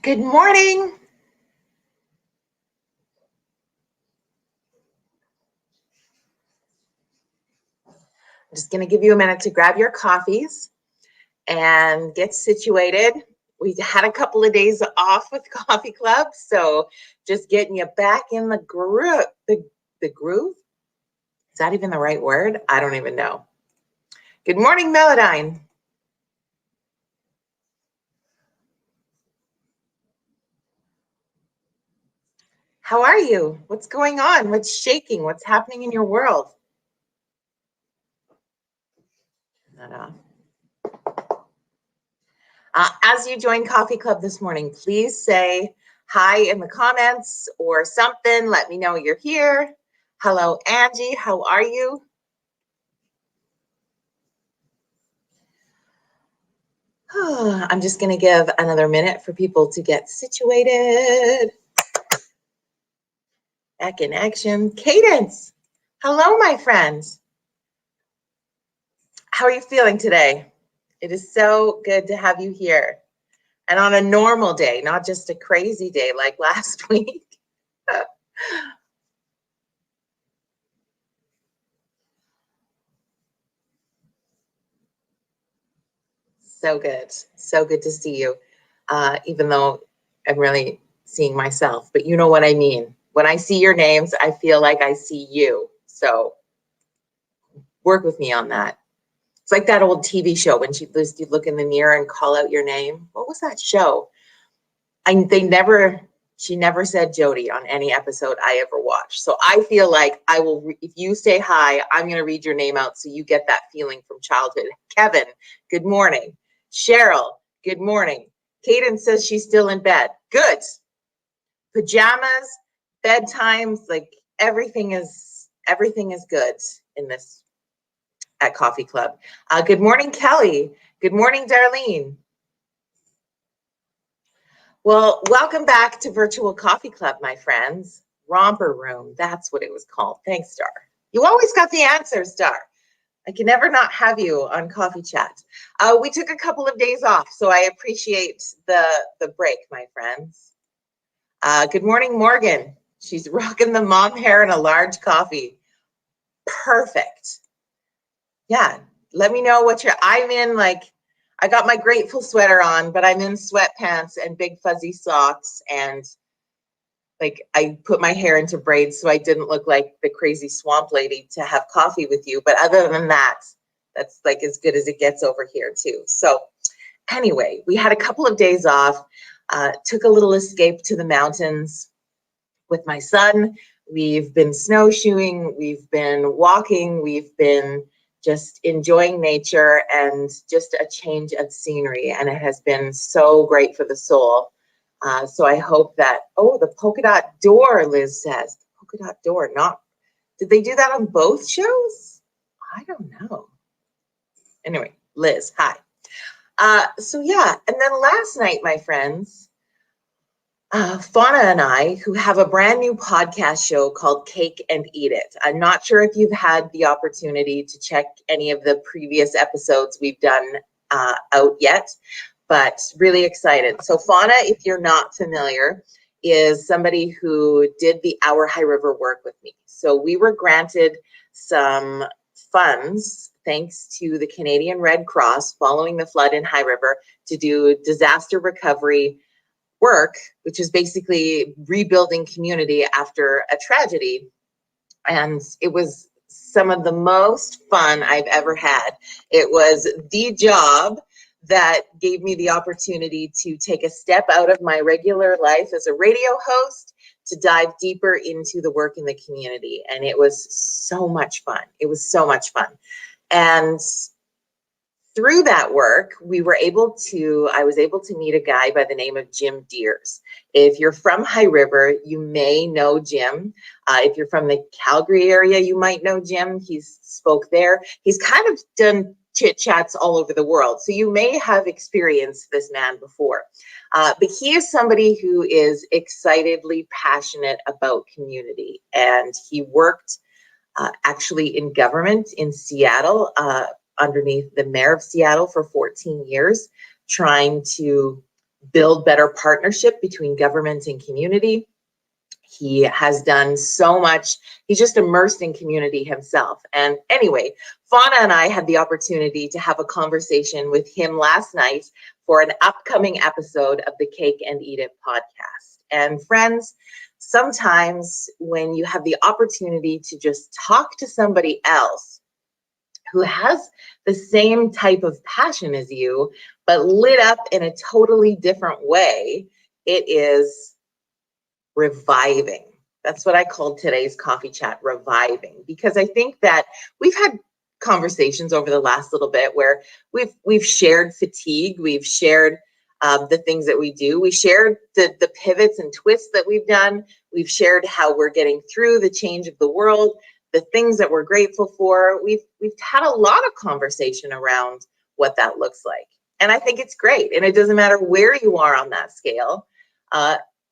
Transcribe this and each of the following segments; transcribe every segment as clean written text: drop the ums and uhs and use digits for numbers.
Good morning. I'm just going to give you a minute to grab your coffees and get situated. We had a couple of days off with Coffee Club, so just getting you back in the groove. The groove? Is that even the right word? I don't even know. Good morning, Melodine. How are you? What's going on? What's shaking? What's happening in your world? Not off. As you join Coffee Club this morning, please say hi in the comments or something. Let me know you're here. Hello, Angie. How are you? I'm just going to give another minute for people to get situated. Back in action. Cadence. Hello, my friends. How are you feeling today? It is so good to have you here. And on a normal day, not just a crazy day like last week. So good. So good to see you. Even though I'm really seeing myself, but you know what I mean. When I see your names, I feel like I see you. So work with me on that. It's like that old TV show when you look in the mirror and call out your name. What was that show? She never said Jody on any episode I ever watched. So I feel like I will, if you say hi, I'm going to read your name out so you get that feeling from childhood. Kevin, good morning. Cheryl, good morning. Cadence says she's still in bed. Good. Pajamas, bedtimes, like everything is good in this at Coffee Club. Good morning, Kelly. Good morning, Darlene. Well, welcome back to Virtual Coffee Club, my friends. Romper Room, that's what it was called. Thanks, Star. You always got the answer, Star. I can never not have you on Coffee Chat. We took a couple of days off, so I appreciate the break, my friends. Good morning, Morgan. She's rocking the mom hair and a large coffee. Perfect. Yeah, let me know what I'm in, like, I got my Grateful sweater on, but I'm in sweatpants and big fuzzy socks, and like I put my hair into braids so I didn't look like the crazy swamp lady to have coffee with you. But other than that, that's like as good as it gets over here too. So anyway, we had a couple of days off, took a little escape to the mountains with my son. We've been snowshoeing, we've been walking, we've been just enjoying nature and just a change of scenery. And it has been so great for the soul. So I hope that, the polka dot door, Liz says. Polka dot door, did they do that on both shows? I don't know. Anyway, Liz, hi. So yeah, and then last night, my friends, Fauna and I, who have a brand new podcast show called Cake and Eat It. I'm not sure if you've had the opportunity to check any of the previous episodes we've done out yet, but really excited. So Fauna, if you're not familiar, is somebody who did the Our High River work with me. So we were granted some funds thanks to the Canadian Red Cross following the flood in High River to do disaster recovery work, which is basically rebuilding community after a tragedy. And it was some of the most fun I've ever had. It was the job that gave me the opportunity to take a step out of my regular life as a radio host to dive deeper into the work in the community. And it was so much fun. It was so much fun. And through that work, I was able to meet a guy by the name of Jim Deers. If you're from High River, you may know Jim. If you're from the Calgary area, you might know Jim. He's spoke there. He's kind of done chit chats all over the world. So you may have experienced this man before. But he is somebody who is excitedly passionate about community. And he worked actually in government in Seattle, underneath the mayor of Seattle for 14 years, trying to build better partnership between government and community. He has done so much. He's just immersed in community himself. And anyway, Fauna and I had the opportunity to have a conversation with him last night for an upcoming episode of the Cake and Eat It podcast. And friends, sometimes when you have the opportunity to just talk to somebody else who has the same type of passion as you, but lit up in a totally different way, it is reviving. That's what I called today's coffee chat, reviving, because I think that we've had conversations over the last little bit where we've shared fatigue, we've shared the things that we do, we shared the pivots and twists that we've done, we've shared how we're getting through the change of the world, the things that we're grateful for. We've had a lot of conversation around what that looks like, and I think it's great. And it doesn't matter where you are on that scale.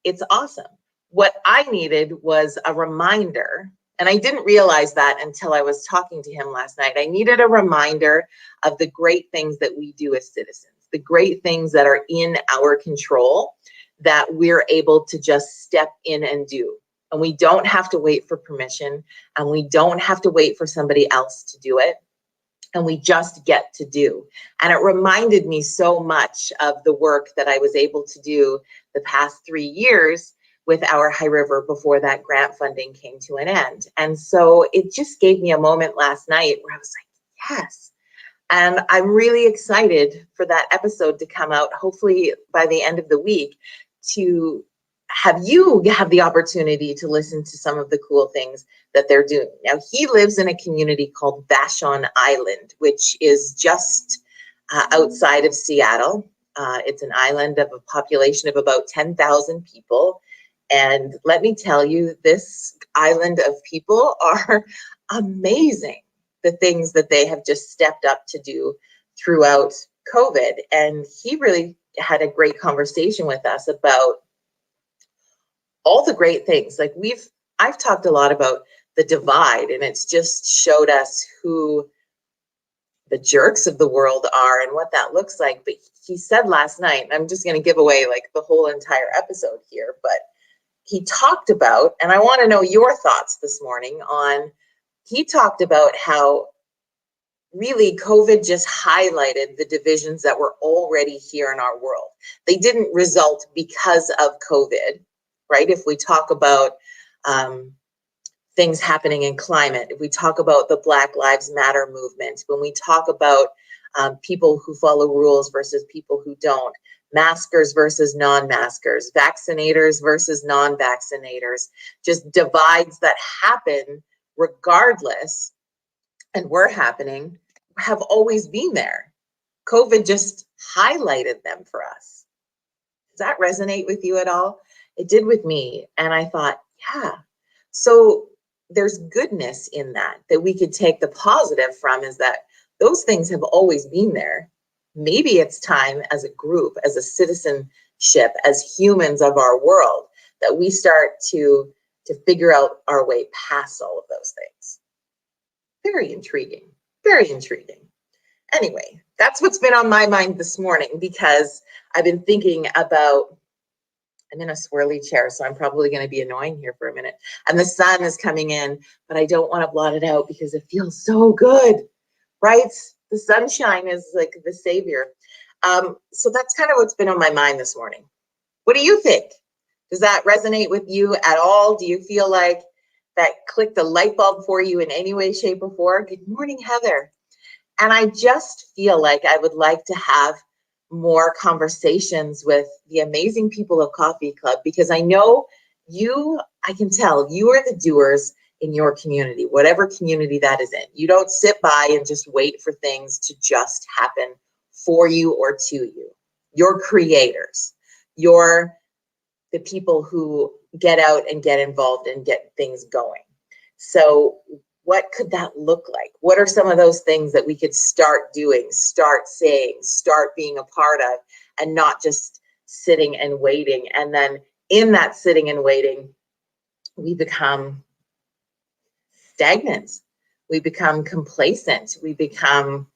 It's awesome. What I needed was a reminder, and I didn't realize that until I was talking to him last night. I needed a reminder of the great things that we do as citizens, the great things that are in our control that we're able to just step in and do. And we don't have to wait for permission, and we don't have to wait for somebody else to do it. And we just get to do. And it reminded me so much of the work that I was able to do the past 3 years with our High River before that grant funding came to an end. And so it just gave me a moment last night where I was like, yes. And I'm really excited for that episode to come out, hopefully by the end of the week, to have you have the opportunity to listen to some of the cool things that they're doing. Now, he lives in a community called Vashon Island, which is just outside of Seattle. It's an island of a population of about 10,000 people. And let me tell you, this island of people are amazing, the things that they have just stepped up to do throughout COVID. And he really had a great conversation with us about all the great things. Like I've talked a lot about the divide, and it's just showed us who the jerks of the world are and what that looks like. But he said last night, and I'm just going to give away like the whole entire episode here, but he talked about, and I want to know your thoughts this morning on, he talked about how really COVID just highlighted the divisions that were already here in our world. They didn't result because of COVID, right? If we talk about things happening in climate, if we talk about the Black Lives Matter movement, when we talk about people who follow rules versus people who don't, maskers versus non-maskers, vaccinators versus non-vaccinators, just divides that happen regardless and were happening, have always been there. COVID just highlighted them for us. Does that resonate with you at all? It did with me. And I thought, yeah. So there's goodness in that we could take the positive from, is that those things have always been there. Maybe it's time as a group, as a citizenship, as humans of our world, that we start to figure out our way past all of those things. Very intriguing, very intriguing. Anyway, that's what's been on my mind this morning, because I've been thinking about, I'm in a swirly chair, so I'm probably going to be annoying here for a minute. And the sun is coming in, but I don't want to blot it out because it feels so good, right? The sunshine is like the savior. So that's kind of what's been on my mind this morning. What do you think? Does that resonate with you at all? Do you feel like that clicked a light bulb for you in any way, shape, or form? Good morning, Heather. And I just feel like I would like to have more conversations with the amazing people of Coffee Club, because I know you, I can tell you are the doers in your community, whatever community that is in. You don't sit by and just wait for things to just happen for you or to you. You're creators. You're the people who get out and get involved and get things going. So what could that look like? What are some of those things that we could start doing, start saying, start being a part of, and not just sitting and waiting? And then in that sitting and waiting, we become stagnant. We become complacent. We become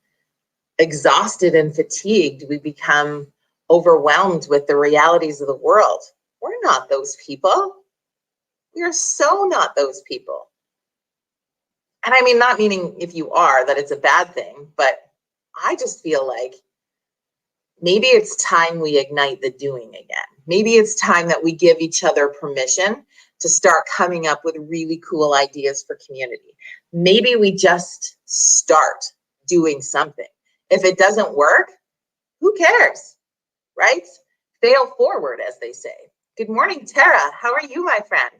exhausted and fatigued. We become overwhelmed with the realities of the world. We're not those people. We are so not those people. And I mean, not meaning if you are that it's a bad thing, but I just feel like maybe it's time we ignite the doing again. Maybe it's time that we give each other permission to start coming up with really cool ideas for community. Maybe we just start doing something. If it doesn't work, who cares, right? Fail forward, as they say. Good morning, Tara. How are you, my friend?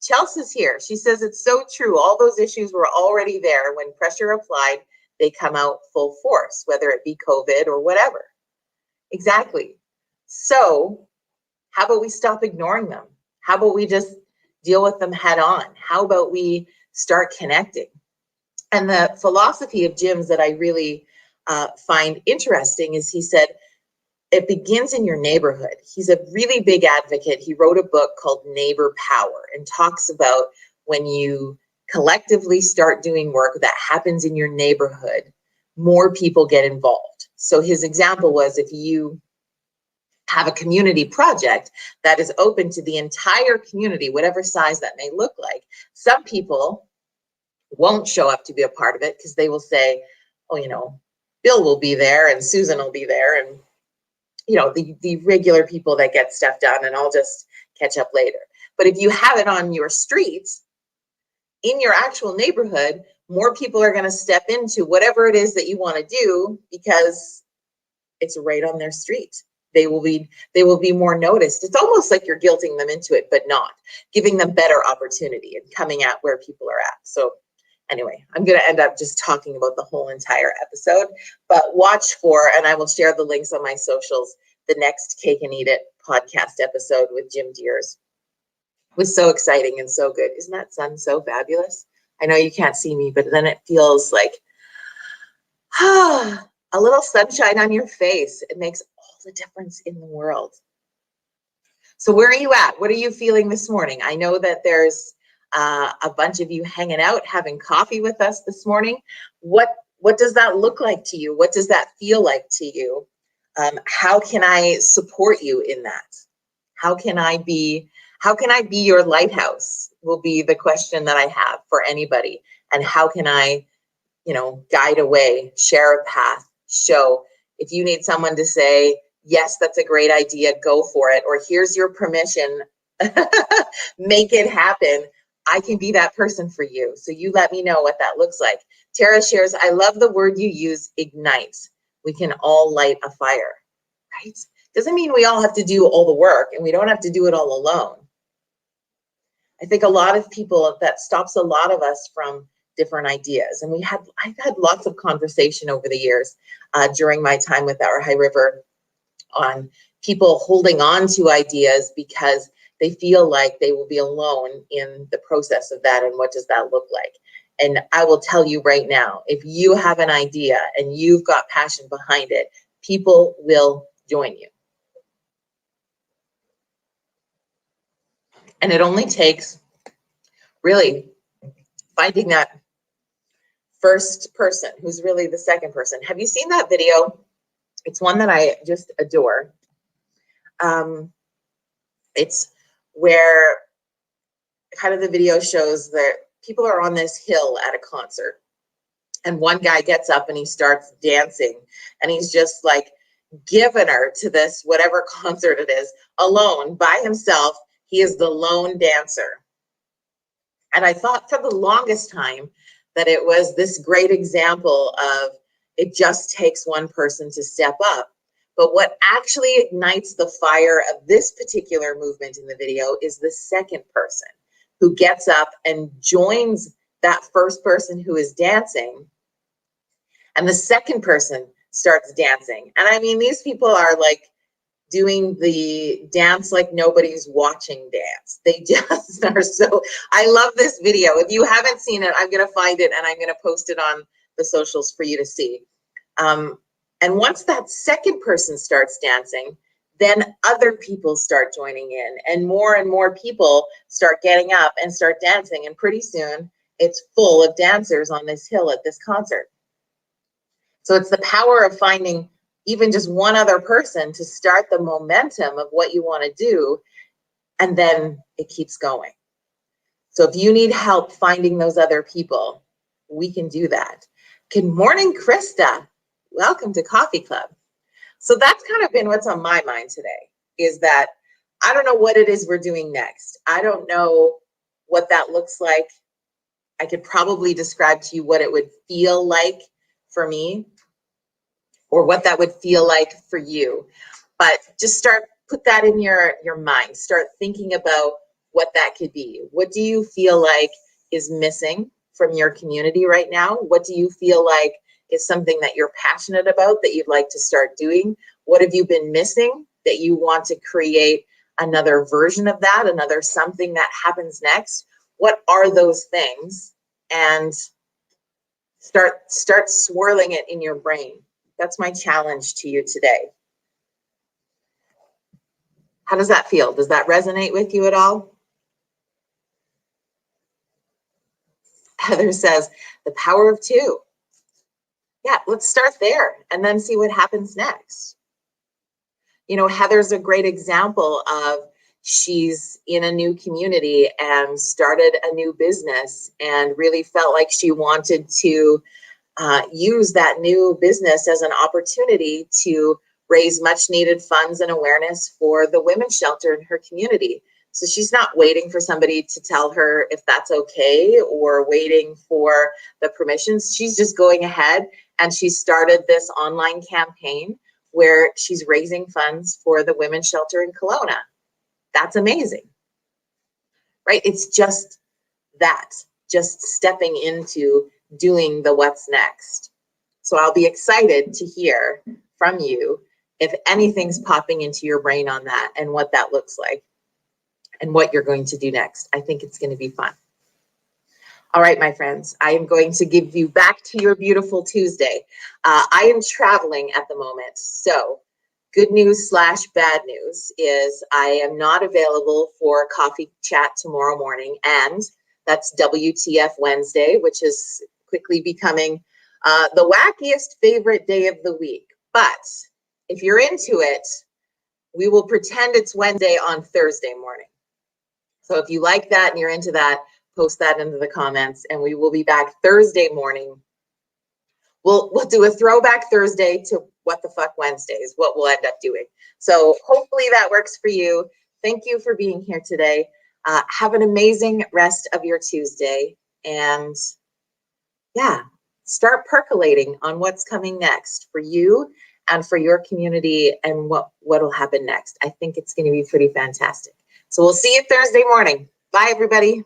Chelsea's here. She says it's so true. All those issues were already there. When pressure applied, they come out full force, whether it be COVID or whatever. Exactly. So how about we stop ignoring them? How about we just deal with them head on? How about we start connecting? And the philosophy of Jim's that I really find interesting is he said, it begins in your neighborhood. He's a really big advocate. He wrote a book called Neighbor Power and talks about when you collectively start doing work that happens in your neighborhood, more people get involved. So his example was if you have a community project that is open to the entire community, whatever size that may look like, some people won't show up to be a part of it because they will say, oh, you know, Bill will be there and Susan will be there and you know, the regular people that get stuff done, and I'll just catch up later. But if you have it on your streets, in your actual neighborhood, more people are going to step into whatever it is that you want to do because it's right on their street. They will be more noticed. It's almost like you're guilting them into it, but not giving them better opportunity and coming at where people are at. So anyway, I'm going to end up just talking about the whole entire episode, but watch for, and I will share the links on my socials, the next Cake and Eat It podcast episode with Jim Deers. It was so exciting and so good. Isn't that sun so fabulous? I know you can't see me, but then it feels like a little sunshine on your face. It makes all the difference in the world. So where are you at? What are you feeling this morning? I know that there's a bunch of you hanging out, having coffee with us this morning. What does that look like to you? What does that feel like to you? How can I support you in that? How can I be your lighthouse? Will be the question that I have for anybody. And how can I, you know, guide a way, share a path, show. If you need someone to say, yes, that's a great idea, go for it, or here's your permission, make it happen. I can be that person for you. So you let me know what that looks like. Tara shares, I love the word you use, ignite. We can all light a fire, right? Doesn't mean we all have to do all the work and we don't have to do it all alone. I think a lot of people, that stops a lot of us from different ideas. And I've had lots of conversation over the years during my time with our High River on people holding on to ideas because they feel like they will be alone in the process of that. And what does that look like? And I will tell you right now, if you have an idea and you've got passion behind it, people will join you. And it only takes really finding that first person who's really the second person. Have you seen that video? It's one that I just adore. It's where kind of the video shows that people are on this hill at a concert and one guy gets up and he starts dancing and he's just like giving her to this whatever concert it is alone by himself. He is the lone dancer. And I thought for the longest time that it was this great example of it just takes one person to step up. But what actually ignites the fire of this particular movement in the video is the second person who gets up and joins that first person who is dancing. And the second person starts dancing. And I mean, these people are like doing the dance like nobody's watching dance. They just are so, I love this video. If you haven't seen it, I'm going to find it and I'm going to post it on the socials for you to see. And once that second person starts dancing, then other people start joining in and more people start getting up and start dancing. And pretty soon it's full of dancers on this hill at this concert. So it's the power of finding even just one other person to start the momentum of what you want to do, and then it keeps going. So if you need help finding those other people, we can do that. Good morning, Krista. Welcome to Coffee Club. So that's kind of been what's on my mind today, is that I don't know what it is we're doing next. I don't know what that looks like. I could probably describe to you what it would feel like for me, or what that would feel like for you. But just put that in your mind. Start thinking about what that could be. What do you feel like is missing from your community right now? What do you feel like is something that you're passionate about that you'd like to start doing? What have you been missing that you want to create another version of that, another something that happens next? What are those things? And start swirling it in your brain. That's my challenge to you today. How does that feel? Does that resonate with you at all? Heather says, the power of two. Yeah, let's start there and then see what happens next. You know, Heather's a great example of, she's in a new community and started a new business and really felt like she wanted to use that new business as an opportunity to raise much needed funds and awareness for the women's shelter in her community. So she's not waiting for somebody to tell her if that's okay or waiting for the permissions. She's just going ahead, and she started this online campaign where she's raising funds for the women's shelter in Kelowna. That's amazing, right? It's just that, just stepping into doing the what's next. So I'll be excited to hear from you if anything's popping into your brain on that and what that looks like and what you're going to do next. I think it's going to be fun. All right, my friends, I am going to give you back to your beautiful Tuesday. I am traveling at the moment, so good news / bad news is I am not available for coffee chat tomorrow morning, and that's WTF Wednesday, which is quickly becoming the wackiest favorite day of the week. But if you're into it, we will pretend it's Wednesday on Thursday morning. So if you like that and you're into that, post that into the comments, and we will be back Thursday morning. We'll do a throwback Thursday to What the Fuck Wednesday is what we'll end up doing. So hopefully that works for you. Thank you for being here today. Have an amazing rest of your Tuesday, and yeah, start percolating on what's coming next for you and for your community and what'll happen next. I think it's going to be pretty fantastic. So we'll see you Thursday morning. Bye, everybody.